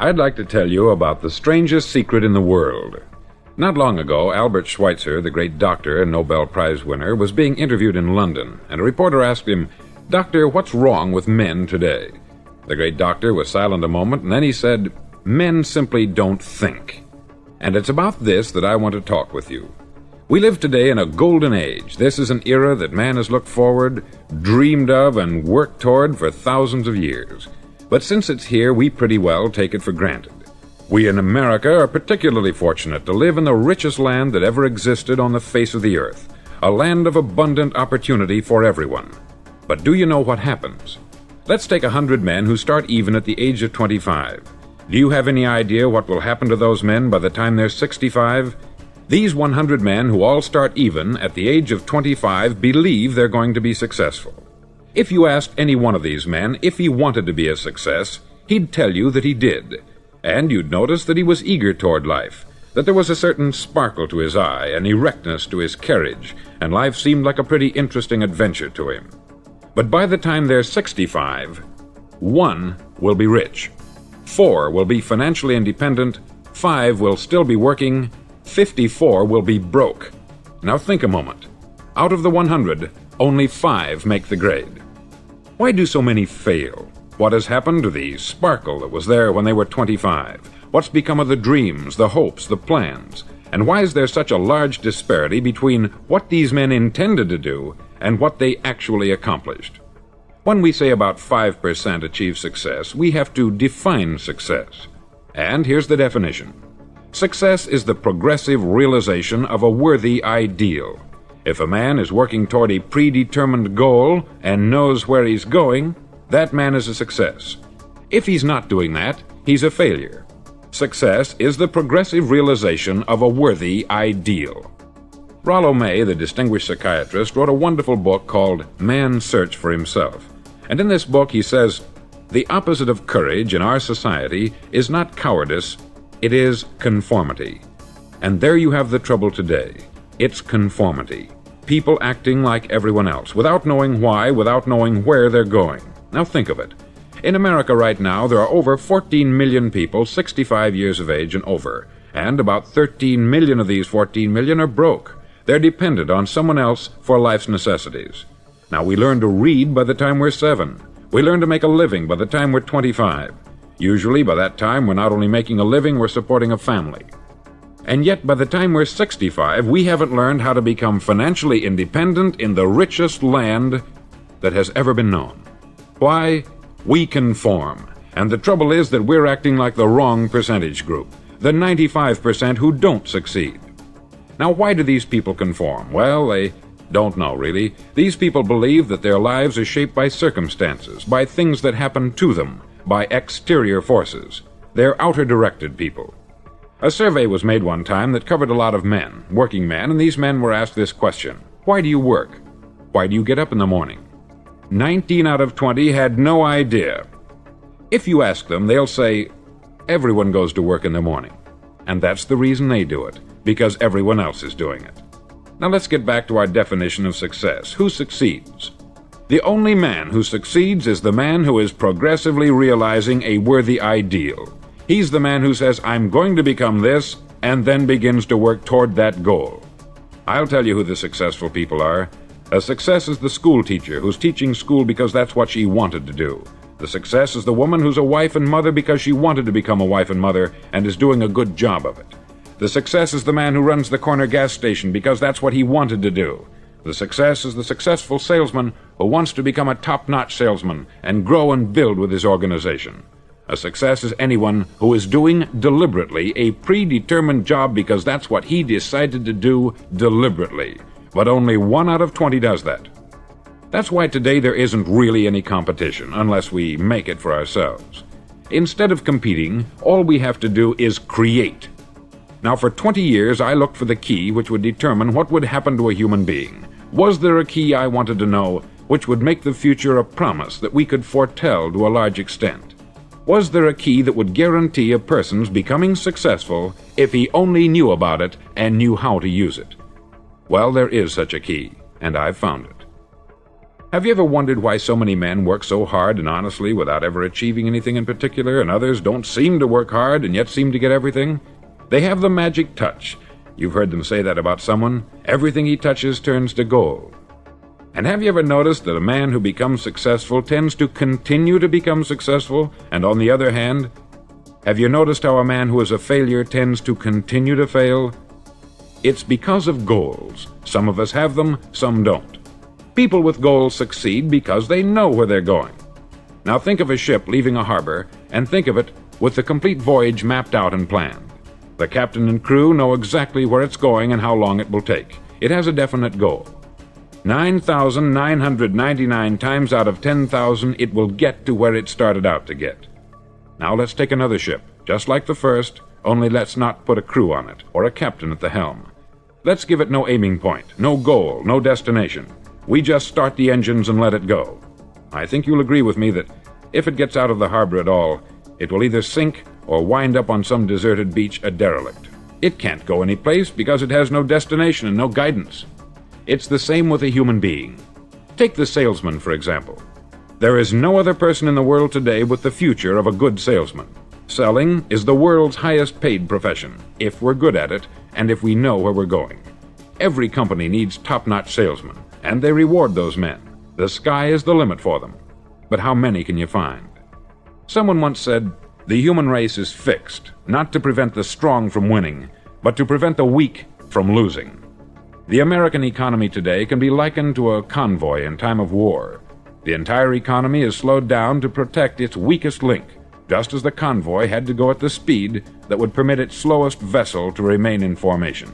I'd like to tell you about the strangest secret in the world. Not long ago, Albert Schweitzer, the great doctor and Nobel Prize winner, was being interviewed in London, and a reporter asked him, "Doctor, what's wrong with men today?" The great doctor was silent a moment, and then he said, "Men simply don't think." And it's about this that I want to talk with you. We live today in a golden age. This is an era that man has looked forward, dreamed of, and worked toward for thousands of years. But since it's here, we pretty well take it for granted. We in America are particularly fortunate to live in the richest land that ever existed on the face of the earth, a land of abundant opportunity for everyone. But do you know what happens? Let's take 100 men who start even at the age of 25. Do you have any idea what will happen to those men by the time they're 65? These 100 men who all start even at the age of 25 believe they're going to be successful. If you asked any one of these men if he wanted to be a success, he'd tell you that he did. And you'd notice that he was eager toward life, that there was a certain sparkle to his eye, an erectness to his carriage, and life seemed like a pretty interesting adventure to him. But by the time they're 65, 1 will be rich, 4 will be financially independent, 5 will still be working, 54 will be broke. Now think a moment. Out of the 100, only 5 make the grade. Why do so many fail? What has happened to the sparkle that was there when they were 25? What's become of the dreams, the hopes, the plans? And why is there such a large disparity between what these men intended to do and what they actually accomplished? When we say about 5% achieve success, we have to define success. And here's the definition. Success is the progressive realization of a worthy ideal. If a man is working toward a predetermined goal and knows where he's going, that man is a success. If he's not doing that, he's a failure. Success is the progressive realization of a worthy ideal. Rollo May, the distinguished psychiatrist, wrote a wonderful book called Man's Search for Himself. And in this book he says, "The opposite of courage in our society is not cowardice, it is conformity." And there you have the trouble today. It's conformity. People acting like everyone else, without knowing why, without knowing where they're going. Now think of it. In America right now, there are over 14 million people 65 years of age and over, and about 13 million of these 14 million are broke. They're dependent on someone else for life's necessities. Now, we learn to read by the time we're 7. We learn to make a living by the time we're 25. Usually, by that time, we're not only making a living, we're supporting a family. And yet, by the time we're 65, we haven't learned how to become financially independent in the richest land that has ever been known. Why? We conform. And the trouble is that we're acting like the wrong percentage group, the 95% who don't succeed. Now, why do these people conform? Well, they don't know, really. These people believe that their lives are shaped by circumstances, by things that happen to them, by exterior forces. They're outer-directed people. A survey was made one time that covered a lot of men, working men, and these men were asked this question: why do you work? Why do you get up in the morning? 19 out of 20 had no idea. If you ask them, they'll say, everyone goes to work in the morning. And that's the reason they do it, because everyone else is doing it. Now let's get back to our definition of success. Who succeeds? The only man who succeeds is the man who is progressively realizing a worthy ideal. He's the man who says, I'm going to become this, and then begins to work toward that goal. I'll tell you who the successful people are. A success is the school teacher who's teaching school because that's what she wanted to do. The success is the woman who's a wife and mother because she wanted to become a wife and mother and is doing a good job of it. The success is the man who runs the corner gas station because that's what he wanted to do. The success is the successful salesman who wants to become a top-notch salesman and grow and build with his organization. A success is anyone who is doing deliberately a predetermined job because that's what he decided to do deliberately. But only 1 out of 20 does that. That's why today there isn't really any competition, unless we make it for ourselves. Instead of competing, all we have to do is create. Now, for 20 years, I looked for the key which would determine what would happen to a human being. Was there a key I wanted to know which would make the future a promise that we could foretell to a large extent? Was there a key that would guarantee a person's becoming successful if he only knew about it and knew how to use it? Well, there is such a key, and I've found it. Have you ever wondered why so many men work so hard and honestly without ever achieving anything in particular, and others don't seem to work hard and yet seem to get everything? They have the magic touch. You've heard them say that about someone. Everything he touches turns to gold. And have you ever noticed that a man who becomes successful tends to continue to become successful, and on the other hand, have you noticed how a man who is a failure tends to continue to fail? It's because of goals. Some of us have them, some don't. People with goals succeed because they know where they're going. Now think of a ship leaving a harbor, and think of it with the complete voyage mapped out and planned. The captain and crew know exactly where it's going and how long it will take. It has a definite goal. 9,999 times out of 10,000 it will get to where it started out to get. Now let's take another ship, just like the first, only let's not put a crew on it, or a captain at the helm. Let's give it no aiming point, no goal, no destination. We just start the engines and let it go. I think you'll agree with me that if it gets out of the harbor at all, it will either sink or wind up on some deserted beach a derelict. It can't go any place because it has no destination and no guidance. It's the same with a human being. Take the salesman, for example. There is no other person in the world today with the future of a good salesman. Selling is the world's highest paid profession, if we're good at it and if we know where we're going. Every company needs top-notch salesmen, and they reward those men. The sky is the limit for them. But how many can you find? Someone once said, "The human race is fixed, not to prevent the strong from winning, but to prevent the weak from losing." The American economy today can be likened to a convoy in time of war. The entire economy is slowed down to protect its weakest link, just as the convoy had to go at the speed that would permit its slowest vessel to remain in formation.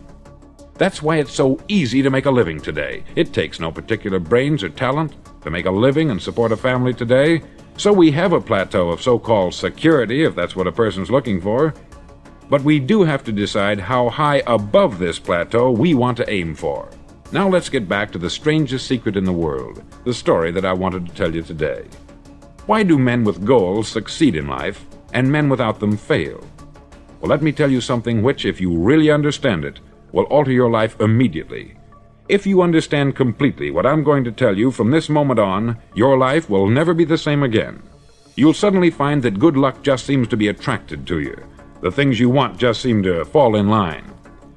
That's why it's so easy to make a living today. It takes no particular brains or talent to make a living and support a family today, so we have a plateau of so-called security, if that's what a person's looking for. But we do have to decide how high above this plateau we want to aim for. Now let's get back to the strangest secret in the world, the story that I wanted to tell you today. Why do men with goals succeed in life, and men without them fail? Well, let me tell you something which, if you really understand it, will alter your life immediately. If you understand completely what I'm going to tell you from this moment on, your life will never be the same again. You'll suddenly find that good luck just seems to be attracted to you. The things you want just seem to fall in line.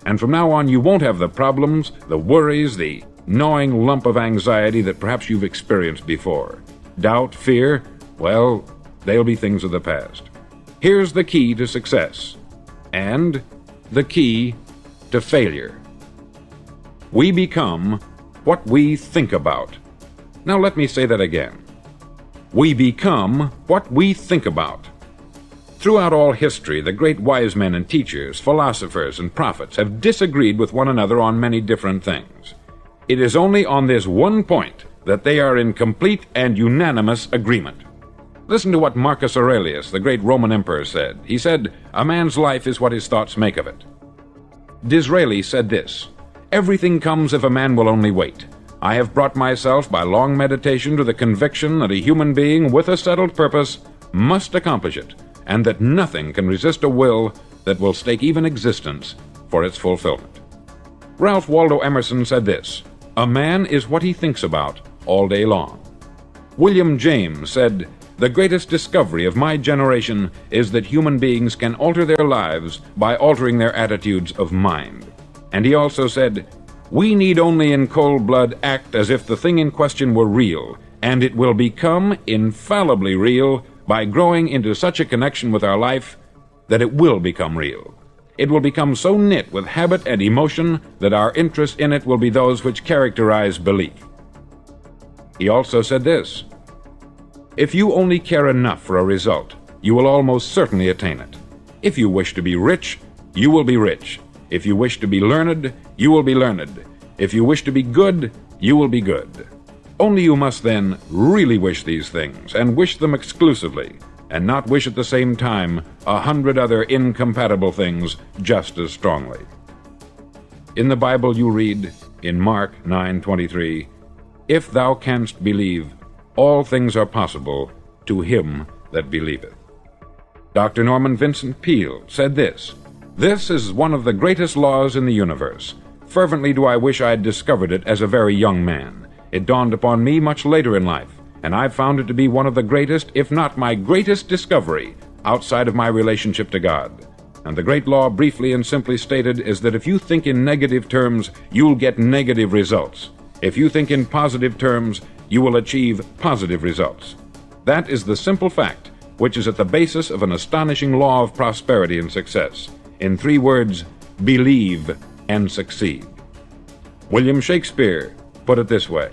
And from now on, you won't have the problems, the worries, the gnawing lump of anxiety that perhaps you've experienced before. Doubt, fear, well, they'll be things of the past. Here's the key to success, and the key to failure. We become what we think about. Now let me say that again. We become what we think about. Throughout all history, the great wise men and teachers, philosophers and prophets have disagreed with one another on many different things. It is only on this one point that they are in complete and unanimous agreement. Listen to what Marcus Aurelius, the great Roman emperor, said. He said, "A man's life is what his thoughts make of it." Disraeli said this, "Everything comes if a man will only wait. I have brought myself by long meditation to the conviction that a human being with a settled purpose must accomplish it, and that nothing can resist a will that will stake even existence for its fulfillment." Ralph Waldo Emerson said this, "A man is what he thinks about all day long." William James said, "The greatest discovery of my generation is that human beings can alter their lives by altering their attitudes of mind." And he also said, "We need only in cold blood act as if the thing in question were real, and it will become infallibly real by growing into such a connection with our life that it will become real. It will become so knit with habit and emotion that our interest in it will be those which characterize belief." He also said this, "If you only care enough for a result, you will almost certainly attain it. If you wish to be rich, you will be rich. If you wish to be learned, you will be learned. If you wish to be good, you will be good. Only you must then really wish these things, and wish them exclusively, and not wish at the same time 100 other incompatible things just as strongly." In the Bible you read, in Mark 9:23, "If thou canst believe, all things are possible to him that believeth." Dr. Norman Vincent Peale said this, "This is one of the greatest laws in the universe. Fervently do I wish I had discovered it as a very young man. It dawned upon me much later in life, and I've found it to be one of the greatest, if not my greatest discovery, outside of my relationship to God. And the great law, briefly and simply stated, is that if you think in negative terms, you'll get negative results. If you think in positive terms, you will achieve positive results. That is the simple fact, which is at the basis of an astonishing law of prosperity and success. In 3 words, believe and succeed. William Shakespeare put it this way: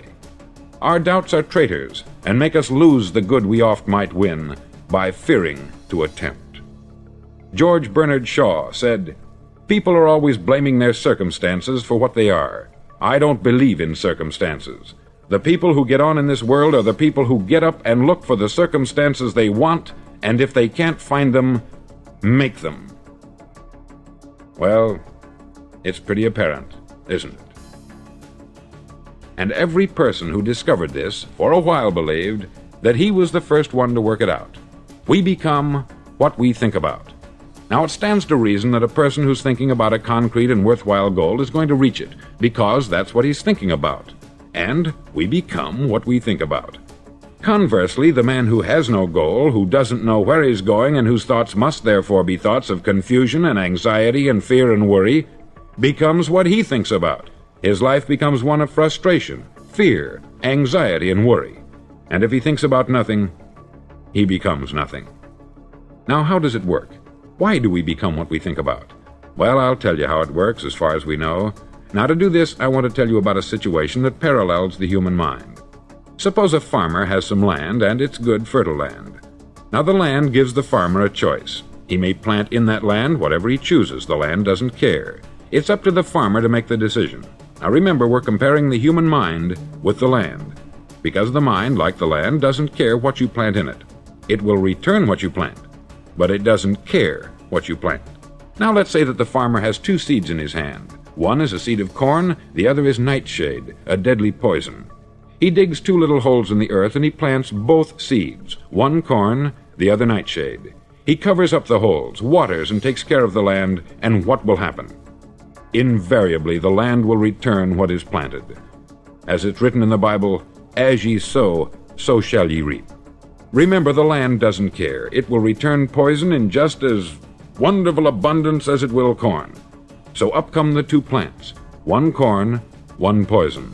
"Our doubts are traitors, and make us lose the good we oft might win, by fearing to attempt." George Bernard Shaw said, "People are always blaming their circumstances for what they are. I don't believe in circumstances. The people who get on in this world are the people who get up and look for the circumstances they want, and if they can't find them, make them." Well, it's pretty apparent, isn't it? And every person who discovered this, for a while believed that he was the first one to work it out. We become what we think about. Now, it stands to reason that a person who's thinking about a concrete and worthwhile goal is going to reach it, because that's what he's thinking about. And we become what we think about. Conversely, the man who has no goal, who doesn't know where he's going, and whose thoughts must therefore be thoughts of confusion and anxiety and fear and worry, becomes what he thinks about. His life becomes one of frustration, fear, anxiety, and worry. And if he thinks about nothing, he becomes nothing. Now, how does it work? Why do we become what we think about? Well, I'll tell you how it works as far as we know. Now, to do this, I want to tell you about a situation that parallels the human mind. Suppose a farmer has some land, and it's good, fertile land. Now, the land gives the farmer a choice. He may plant in that land whatever he chooses. The land doesn't care. It's up to the farmer to make the decision. Now, remember, we're comparing the human mind with the land, because the mind, like the land, doesn't care what you plant in it. It will return what you plant, but it doesn't care what you plant. Now, let's say that the farmer has 2 seeds in his hand. One is a seed of corn, the other is nightshade, a deadly poison. He digs 2 little holes in the earth and he plants both seeds, one corn, the other nightshade. He covers up the holes, waters, and takes care of the land, and what will happen? Invariably, the land will return what is planted. As it's written in the Bible, "As ye sow, so shall ye reap." Remember, the land doesn't care. It will return poison in just as wonderful abundance as it will corn. So up come the 2 plants, one corn, one poison.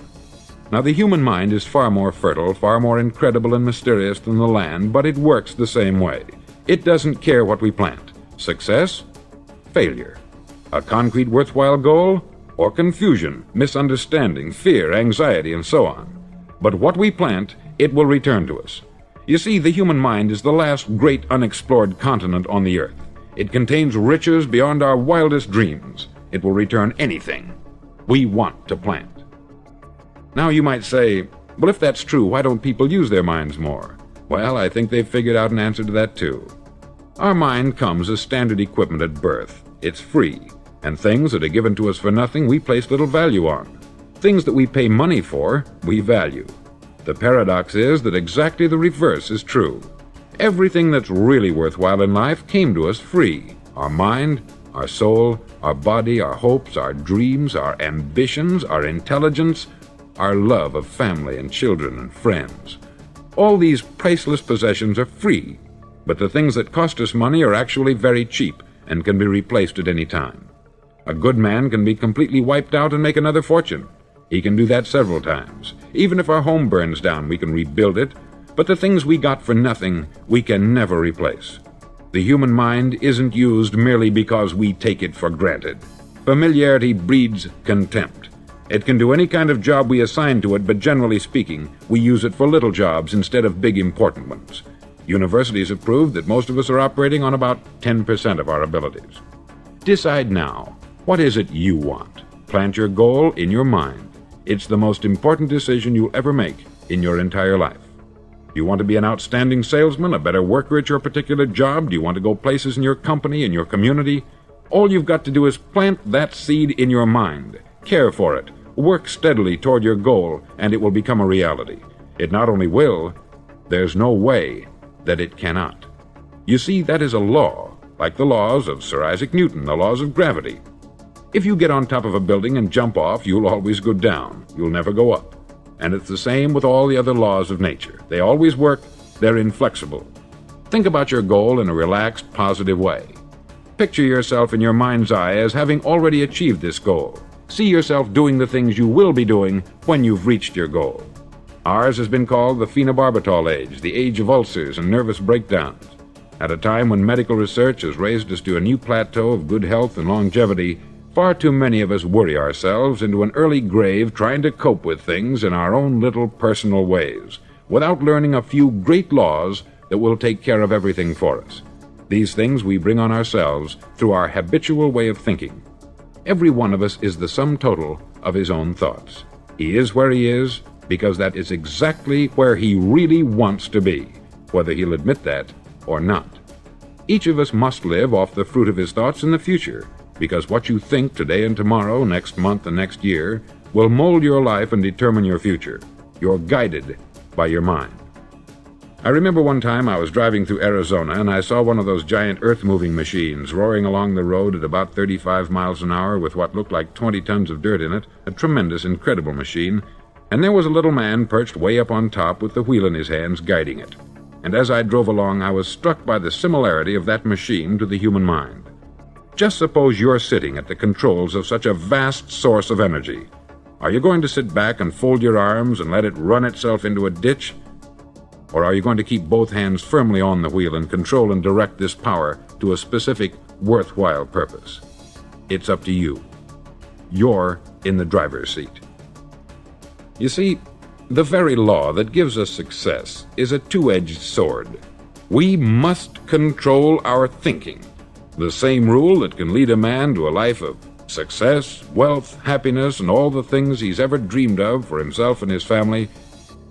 Now, the human mind is far more fertile, far more incredible and mysterious than the land, but it works the same way. It doesn't care what we plant. Success, failure. A concrete worthwhile goal, or confusion, misunderstanding, fear, anxiety, and so on. But what we plant, it will return to us. You see, the human mind is the last great unexplored continent on the earth. It contains riches beyond our wildest dreams. It will return anything we want to plant. Now, you might say, well, if that's true, why don't people use their minds more? Well, I think they've figured out an answer to that too. Our mind comes as standard equipment at birth. It's free, and things that are given to us for nothing we place little value on. Things that we pay money for, we value. The paradox is that exactly the reverse is true. Everything that's really worthwhile in life came to us free. Our mind, our soul, our body, our hopes, our dreams, our ambitions, our intelligence, our love of family and children and friends. All these priceless possessions are free, but the things that cost us money are actually very cheap and can be replaced at any time. A good man can be completely wiped out and make another fortune. He can do that several times. Even if our home burns down, we can rebuild it, but the things we got for nothing, we can never replace. The human mind isn't used merely because we take it for granted. Familiarity breeds contempt. It can do any kind of job we assign to it, but generally speaking, we use it for little jobs instead of big important ones. Universities have proved that most of us are operating on about 10% of our abilities. Decide now, what is it you want? Plant your goal in your mind. It's the most important decision you'll ever make in your entire life. Do you want to be an outstanding salesman, a better worker at your particular job? Do you want to go places in your company, in your community? All you've got to do is plant that seed in your mind. Care for it. Work steadily toward your goal, and it will become a reality. It not only will, there's no way that it cannot. You see, that is a law, like the laws of Sir Isaac Newton, the laws of gravity. If you get on top of a building and jump off, you'll always go down. You'll never go up. And it's the same with all the other laws of nature. They always work, they're inflexible. Think about your goal in a relaxed, positive way. Picture yourself in your mind's eye as having already achieved this goal. See yourself doing the things you will be doing when you've reached your goal. Ours has been called the phenobarbital age, the age of ulcers and nervous breakdowns. At a time when medical research has raised us to a new plateau of good health and longevity, far too many of us worry ourselves into an early grave trying to cope with things in our own little personal ways, without learning a few great laws that will take care of everything for us. These things we bring on ourselves through our habitual way of thinking. Every one of us is the sum total of his own thoughts. He is where he is because that is exactly where he really wants to be, whether he'll admit that or not. Each of us must live off the fruit of his thoughts in the future, because what you think today and tomorrow, next month and next year, will mold your life and determine your future. You're guided by your mind. I remember one time I was driving through Arizona and I saw one of those giant earth-moving machines roaring along the road at about 35 miles an hour with what looked like 20 tons of dirt in it, a tremendous, incredible machine, and there was a little man perched way up on top with the wheel in his hands guiding it. And as I drove along, I was struck by the similarity of that machine to the human mind. Just suppose you're sitting at the controls of such a vast source of energy. Are you going to sit back and fold your arms and let it run itself into a ditch? Or are you going to keep both hands firmly on the wheel and control and direct this power to a specific, worthwhile purpose? It's up to you. You're in the driver's seat. You see, the very law that gives us success is a two-edged sword. We must control our thinking. The same rule that can lead a man to a life of success, wealth, happiness, and all the things he's ever dreamed of for himself and his family,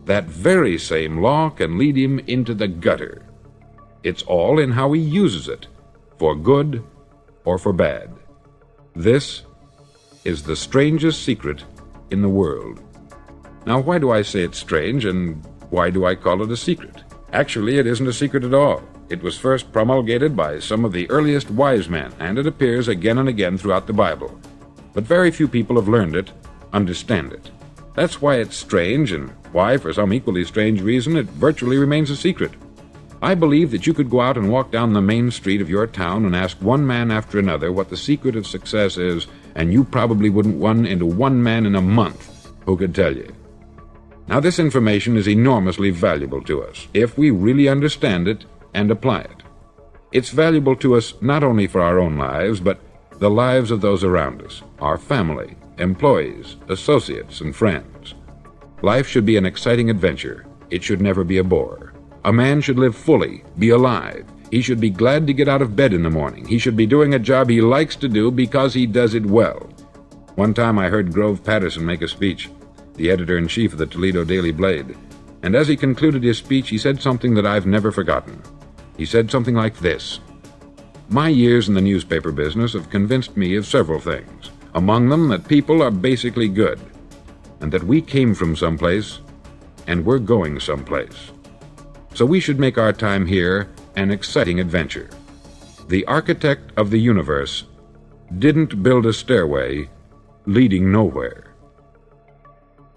that very same law can lead him into the gutter. It's all in how he uses it, for good or for bad. This is the strangest secret in the world. Now, why do I say it's strange, and why do I call it a secret? Actually, it isn't a secret at all. It was first promulgated by some of the earliest wise men, and it appears again and again throughout the Bible. But very few people have learned it, understand it. That's why it's strange, and why, for some equally strange reason, it virtually remains a secret. I believe that you could go out and walk down the main street of your town and ask one man after another what the secret of success is, and you probably wouldn't run into one man in a month who could tell you. Now, this information is enormously valuable to us, if we really understand it and apply it. It's valuable to us not only for our own lives, but the lives of those around us, our family, employees, associates, and friends. Life should be an exciting adventure. It should never be a bore. A man should live fully, be alive. He should be glad to get out of bed in the morning. He should be doing a job he likes to do because he does it well. One time I heard Grove Patterson make a speech, the editor-in-chief of the Toledo Daily Blade, and as he concluded his speech, he said something that I've never forgotten. He said something like this: "My years in the newspaper business have convinced me of several things, among them that people are basically good, and that we came from someplace, and we're going someplace. So we should make our time here an exciting adventure. The architect of the universe didn't build a stairway leading nowhere.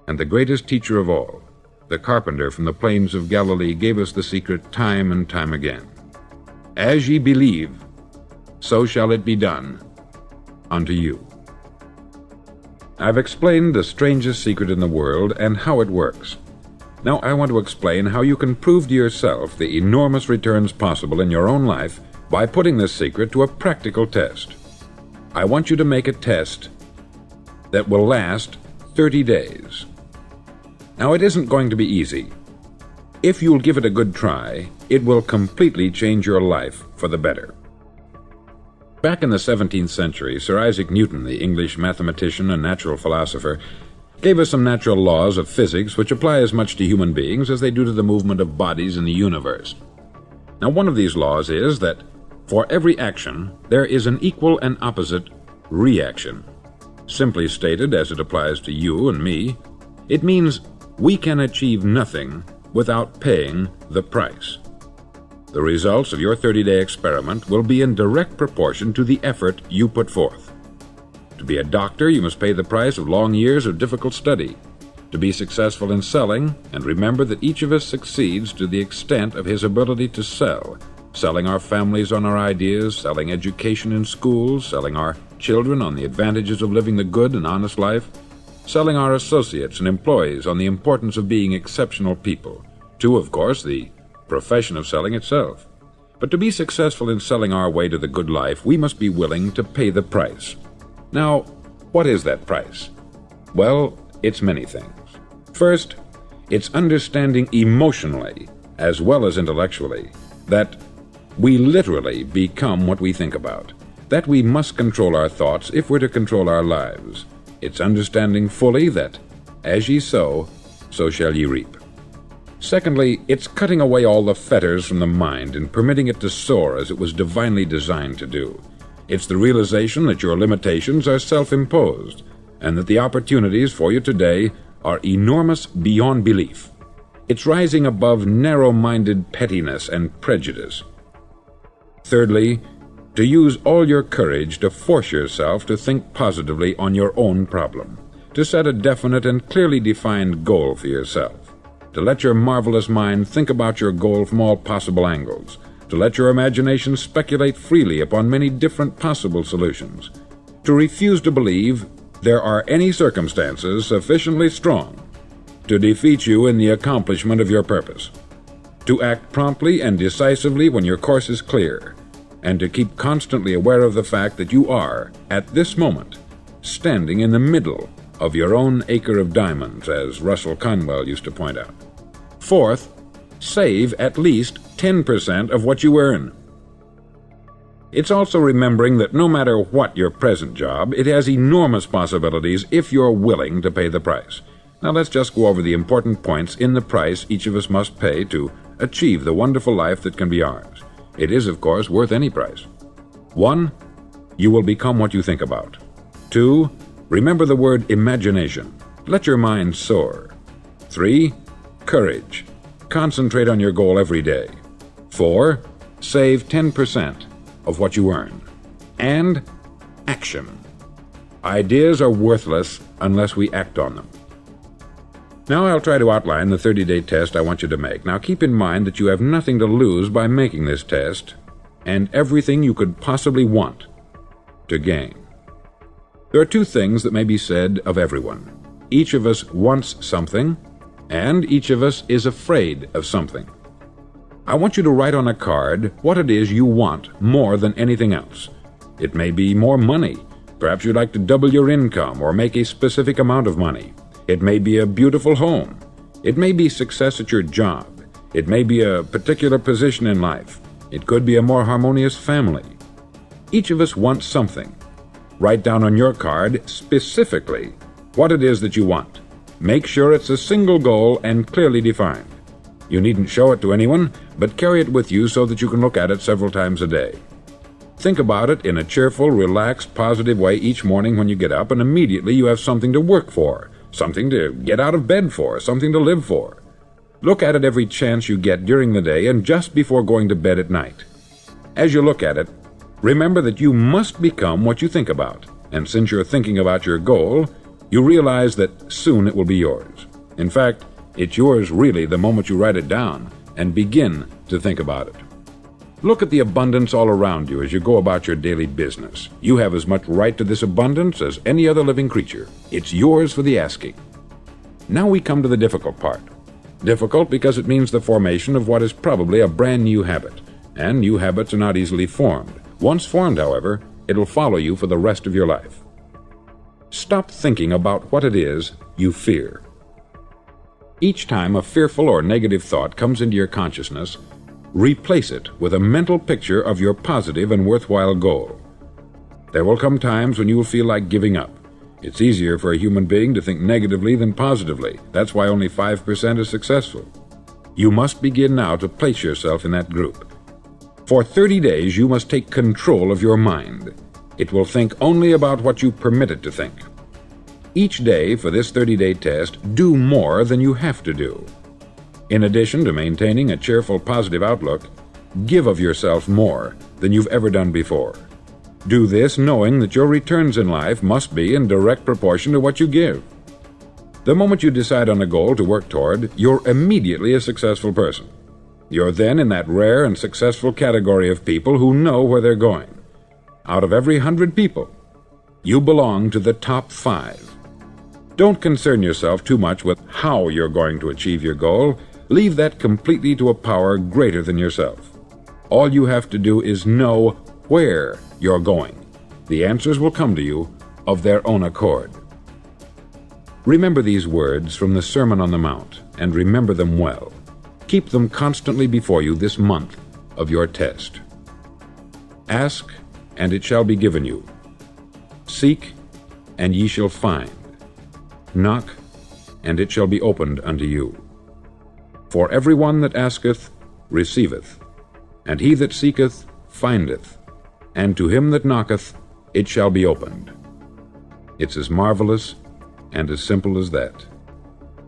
And the greatest teacher of all, the carpenter from the plains of Galilee, gave us the secret time and time again. As ye believe, so shall it be done unto you." I've explained the strangest secret in the world and how it works. Now I want to explain how you can prove to yourself the enormous returns possible in your own life by putting this secret to a practical test. I want you to make a test that will last 30 days. Now, it isn't going to be easy. If you'll give it a good try, it will completely change your life for the better. Back in the 17th century, Sir Isaac Newton, the English mathematician and natural philosopher, gave us some natural laws of physics which apply as much to human beings as they do to the movement of bodies in the universe. Now, one of these laws is that for every action, there is an equal and opposite reaction. Simply stated, as it applies to you and me, it means we can achieve nothing without paying the price. The results of your 30-day experiment will be in direct proportion to the effort you put forth. To be a doctor, you must pay the price of long years of difficult study. to be successful in selling, and remember that each of us succeeds to the extent of his ability to sell. Selling our families on our ideas, selling education in schools, selling our children on the advantages of living the good and honest life, selling our associates and employees on the importance of being exceptional people, to, of course, the profession of selling itself. But to be successful in selling our way to the good life, we must be willing to pay the price. Now, what is that price? Well, it's many things. First, it's understanding emotionally, as well as intellectually, that we literally become what we think about, that we must control our thoughts if we're to control our lives. It's understanding fully that, as ye sow, so shall ye reap. Secondly, it's cutting away all the fetters from the mind and permitting it to soar as it was divinely designed to do. It's the realization that your limitations are self-imposed, and that the opportunities for you today are enormous beyond belief. It's rising above narrow-minded pettiness and prejudice. Thirdly, to use all your courage to force yourself to think positively on your own problem, to set a definite and clearly defined goal for yourself, to let your marvelous mind think about your goal from all possible angles, to let your imagination speculate freely upon many different possible solutions, to refuse to believe there are any circumstances sufficiently strong to defeat you in the accomplishment of your purpose, to act promptly and decisively when your course is clear, and to keep constantly aware of the fact that you are, at this moment, standing in the middle of your own acre of diamonds, as Russell Conwell used to point out. Fourth, save at least 10% of what you earn. It's also remembering that no matter what your present job, it has enormous possibilities if you're willing to pay the price. Now let's just go over the important points in the price each of us must pay to achieve the wonderful life that can be ours. It is, of course, worth any price. 1. You will become what you think about. 2. Remember the word imagination. Let your mind soar. 3. Courage. Concentrate on your goal every day. 4. Save 10% of what you earn. And action. Ideas are worthless unless we act on them. Now I'll try to outline the 30-day test I want you to make. Now keep in mind that you have nothing to lose by making this test, and everything you could possibly want to gain. There are two things that may be said of everyone. Each of us wants something, and each of us is afraid of something. I want you to write on a card what it is you want more than anything else. It may be more money. Perhaps you'd like to double your income or make a specific amount of money. It may be a beautiful home. It may be success at your job. It may be a particular position in life. It could be a more harmonious family. Each of us wants something. Write down on your card specifically what it is that you want. Make sure it's a single goal and clearly defined. You needn't show it to anyone, but carry it with you so that you can look at it several times a day. Think about it in a cheerful, relaxed, positive way each morning when you get up, and immediately you have something to work for, something to get out of bed for, something to live for. Look at it every chance you get during the day and just before going to bed at night. As you look at it, remember that you must become what you think about, and since you're thinking about your goal, you realize that soon it will be yours. In fact, it's yours really the moment you write it down and begin to think about it. Look at the abundance all around you as you go about your daily business. You have as much right to this abundance as any other living creature. It's yours for the asking. Now we come to the difficult part. Difficult because it means the formation of what is probably a brand new habit, and new habits are not easily formed. Once formed, however, it'll follow you for the rest of your life. Stop thinking about what it is you fear. Each time a fearful or negative thought comes into your consciousness, replace it with a mental picture of your positive and worthwhile goal. There will come times when you will feel like giving up. It's easier for a human being to think negatively than positively. That's why only 5% is successful. You must begin now to place yourself in that group. For 30 days, you must take control of your mind. It will think only about what you permit it to think. Each day for this 30-day test, do more than you have to do. In addition to maintaining a cheerful, positive outlook, give of yourself more than you've ever done before. Do this knowing that your returns in life must be in direct proportion to what you give. The moment you decide on a goal to work toward, you're immediately a successful person. You're then in that rare and successful category of people who know where they're going. Out of every 100 people, you belong to the top 5. Don't concern yourself too much with how you're going to achieve your goal. Leave that completely to a power greater than yourself. All you have to do is know where you're going. The answers will come to you of their own accord. Remember these words from the Sermon on the Mount, and remember them well. Keep them constantly before you this month of your test. Ask, and it shall be given you. Seek, and ye shall find. Knock, and it shall be opened unto you. For every one that asketh receiveth, and he that seeketh findeth, and to him that knocketh it shall be opened. It's as marvelous and as simple as that.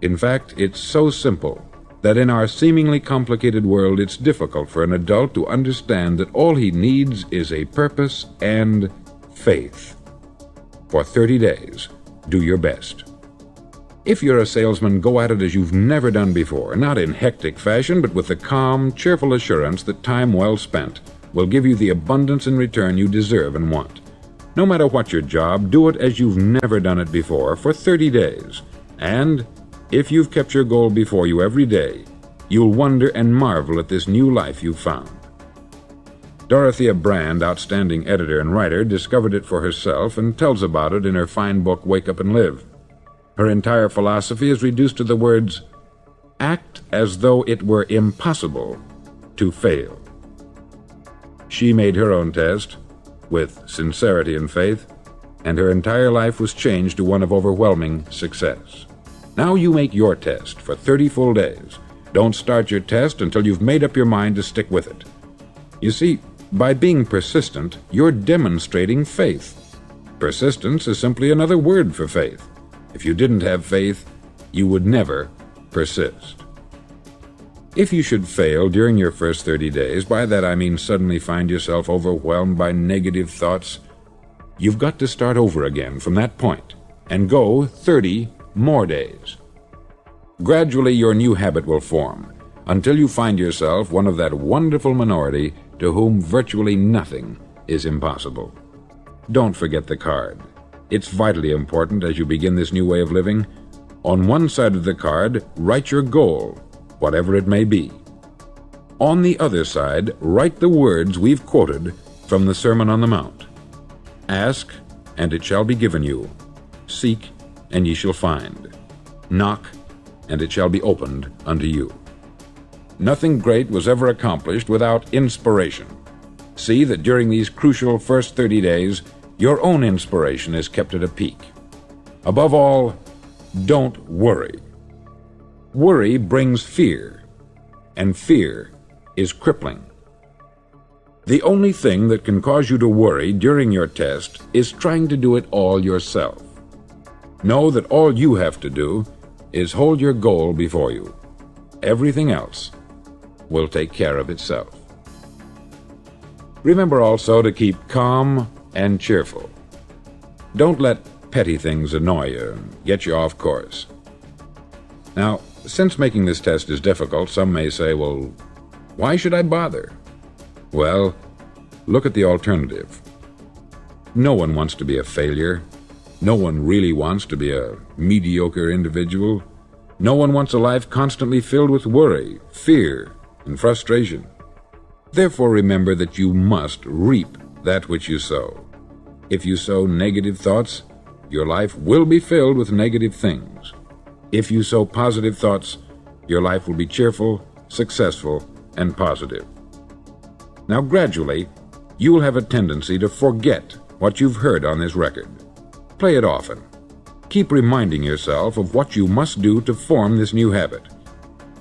In fact, it's so simple that in our seemingly complicated world it's difficult for an adult to understand that all he needs is a purpose and faith. For 30 days, do your best. If you're a salesman, go at it as you've never done before, not in hectic fashion, but with the calm, cheerful assurance that time well spent will give you the abundance in return you deserve and want. No matter what your job, do it as you've never done it before for 30 days. And if you've kept your goal before you every day, you'll wonder and marvel at this new life you've found. Dorothea Brand, outstanding editor and writer, discovered it for herself and tells about it in her fine book, Wake Up and Live. Her entire philosophy is reduced to the words, act as though it were impossible to fail. She made her own test with sincerity and faith, and her entire life was changed to one of overwhelming success. Now you make your test for 30 full days. Don't start your test until you've made up your mind to stick with it. You see, by being persistent, you're demonstrating faith. Persistence is simply another word for faith. If you didn't have faith, you would never persist. If you should fail during your first 30 days, by that I mean suddenly find yourself overwhelmed by negative thoughts, you've got to start over again from that point and go 30 more days. Gradually your new habit will form until you find yourself one of that wonderful minority to whom virtually nothing is impossible. Don't forget the card. It's vitally important as you begin this new way of living. On one side of the card, write your goal, whatever it may be. On the other side, write the words we've quoted from the Sermon on the Mount. Ask, and it shall be given you. Seek, and ye shall find. Knock, and it shall be opened unto you. Nothing great was ever accomplished without inspiration. See that during these crucial first 30 days, your own inspiration is kept at a peak. Above all, don't worry. Worry brings fear, and fear is crippling. The only thing that can cause you to worry during your test is trying to do it all yourself. Know that all you have to do is hold your goal before you. Everything else will take care of itself. Remember also to keep calm and cheerful. Don't let petty things annoy you and get you off course. Now, since making this test is difficult, some may say, well, why should I bother? Well, look at the alternative. No one wants to be a failure. No one really wants to be a mediocre individual. No one wants a life constantly filled with worry, fear, and frustration. Therefore, remember that you must reap that which you sow. If you sow negative thoughts, your life will be filled with negative things. If you sow positive thoughts, your life will be cheerful, successful, and positive. Now, gradually, you will have a tendency to forget what you've heard on this record. Play it often. Keep reminding yourself of what you must do to form this new habit.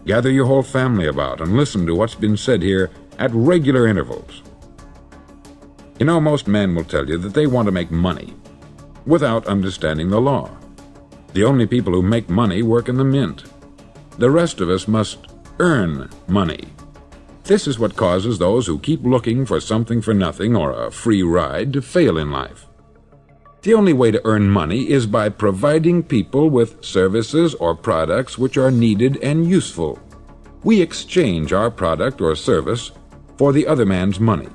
Gather your whole family about and listen to what's been said here at regular intervals. You know, most men will tell you that they want to make money without understanding the law. The only people who make money work in the mint. The rest of us must earn money. This is what causes those who keep looking for something for nothing or a free ride to fail in life. The only way to earn money is by providing people with services or products which are needed and useful. We exchange our product or service for the other man's money.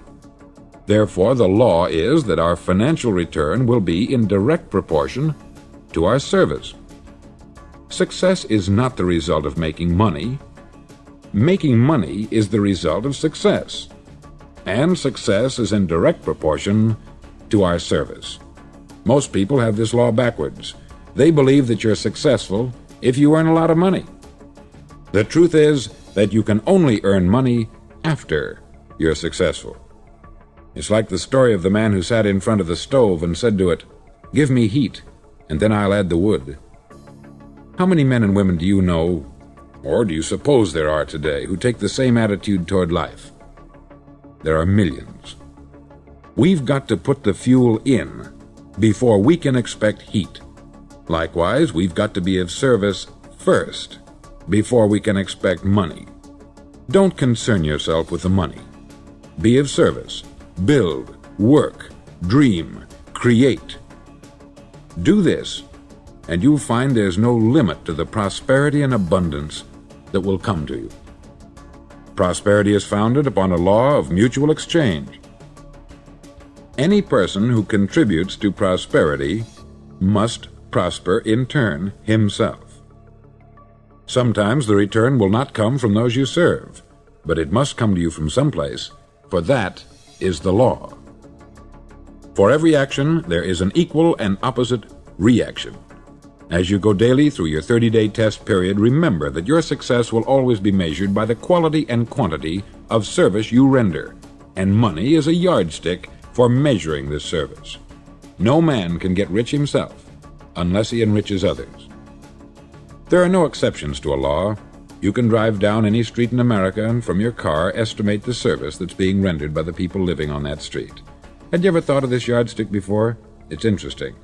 Therefore, the law is that our financial return will be in direct proportion to our service. Success is not the result of making money. Making money is the result of success. And success is in direct proportion to our service. Most people have this law backwards. They believe that you're successful if you earn a lot of money. The truth is that you can only earn money after you're successful. It's like the story of the man who sat in front of the stove and said to it, "Give me heat, and then I'll add the wood." How many men and women do you know, or do you suppose there are today, who take the same attitude toward life? There are millions. We've got to put the fuel in before we can expect heat. Likewise, we've got to be of service first before we can expect money. Don't concern yourself with the money. Be of service. Build, work, dream, create. Do this, and you'll find there's no limit to the prosperity and abundance that will come to you. Prosperity is founded upon a law of mutual exchange. Any person who contributes to prosperity must prosper in turn himself. Sometimes the return will not come from those you serve, but it must come to you from someplace, for that is the law. For every action, there is an equal and opposite reaction. As you go daily through your 30-day test period, remember that your success will always be measured by the quality and quantity of service you render, and money is a yardstick for measuring this service. No man can get rich himself unless he enriches others. There are no exceptions to a law. You can drive down any street in America and from your car estimate the service that's being rendered by the people living on that street. Had you ever thought of this yardstick before? It's interesting.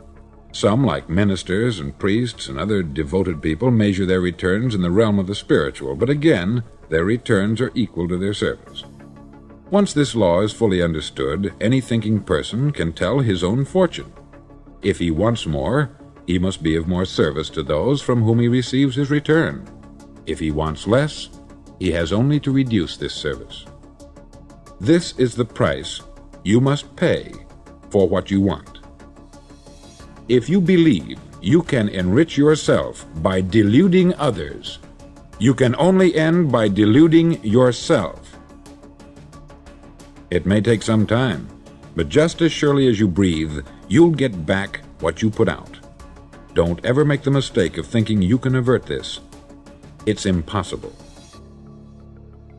Some, like ministers and priests and other devoted people, measure their returns in the realm of the spiritual, but again, their returns are equal to their service. Once this law is fully understood, any thinking person can tell his own fortune. If he wants more, he must be of more service to those from whom he receives his return. If he wants less, he has only to reduce this service. This is the price you must pay for what you want. If you believe you can enrich yourself by deluding others, you can only end by deluding yourself. It may take some time, but just as surely as you breathe, you'll get back what you put out. Don't ever make the mistake of thinking you can avert this. It's impossible.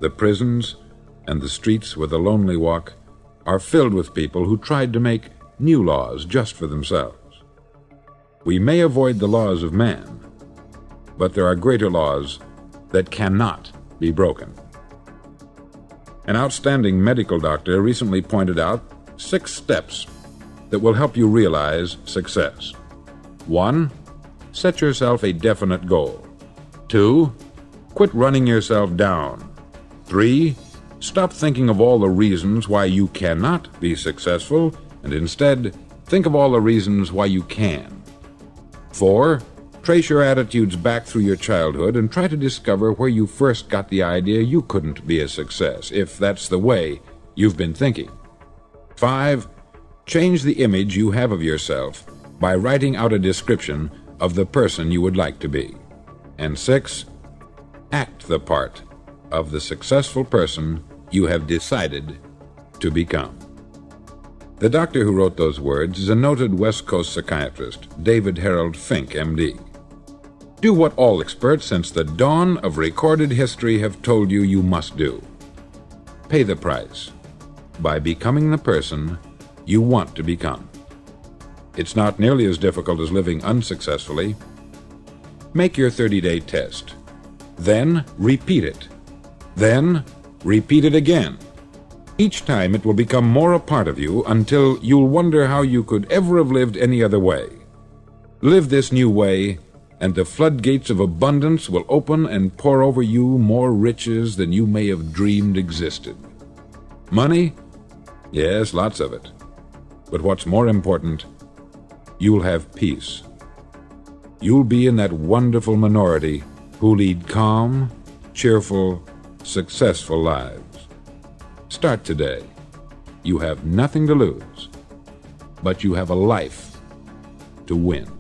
The prisons and the streets where the lonely walk are filled with people who tried to make new laws just for themselves. We may avoid the laws of man, but there are greater laws that cannot be broken. An outstanding medical doctor recently pointed out 6 steps that will help you realize success. 1. Set yourself a definite goal. 2. Quit running yourself down. 3. Stop thinking of all the reasons why you cannot be successful, and instead think of all the reasons why you can. 4. Trace your attitudes back through your childhood and try to discover where you first got the idea you couldn't be a success, if that's the way you've been thinking. 5. Change the image you have of yourself by writing out a description of the person you would like to be. And 6. Act the part of the successful person you have decided to become. The doctor who wrote those words is a noted West Coast psychiatrist, David Harold Fink, M.D. Do what all experts since the dawn of recorded history have told you you must do. Pay the price by becoming the person you want to become. It's not nearly as difficult as living unsuccessfully. Make your 30-day test. Then repeat it. Then repeat it again. Each time it will become more a part of you until you'll wonder how you could ever have lived any other way. Live this new way, and the floodgates of abundance will open and pour over you more riches than you may have dreamed existed. Money? Yes, lots of it. But what's more important you'll have peace. You'll be in that wonderful minority who lead calm, cheerful, successful lives. Start today. You have nothing to lose, but you have a life to win.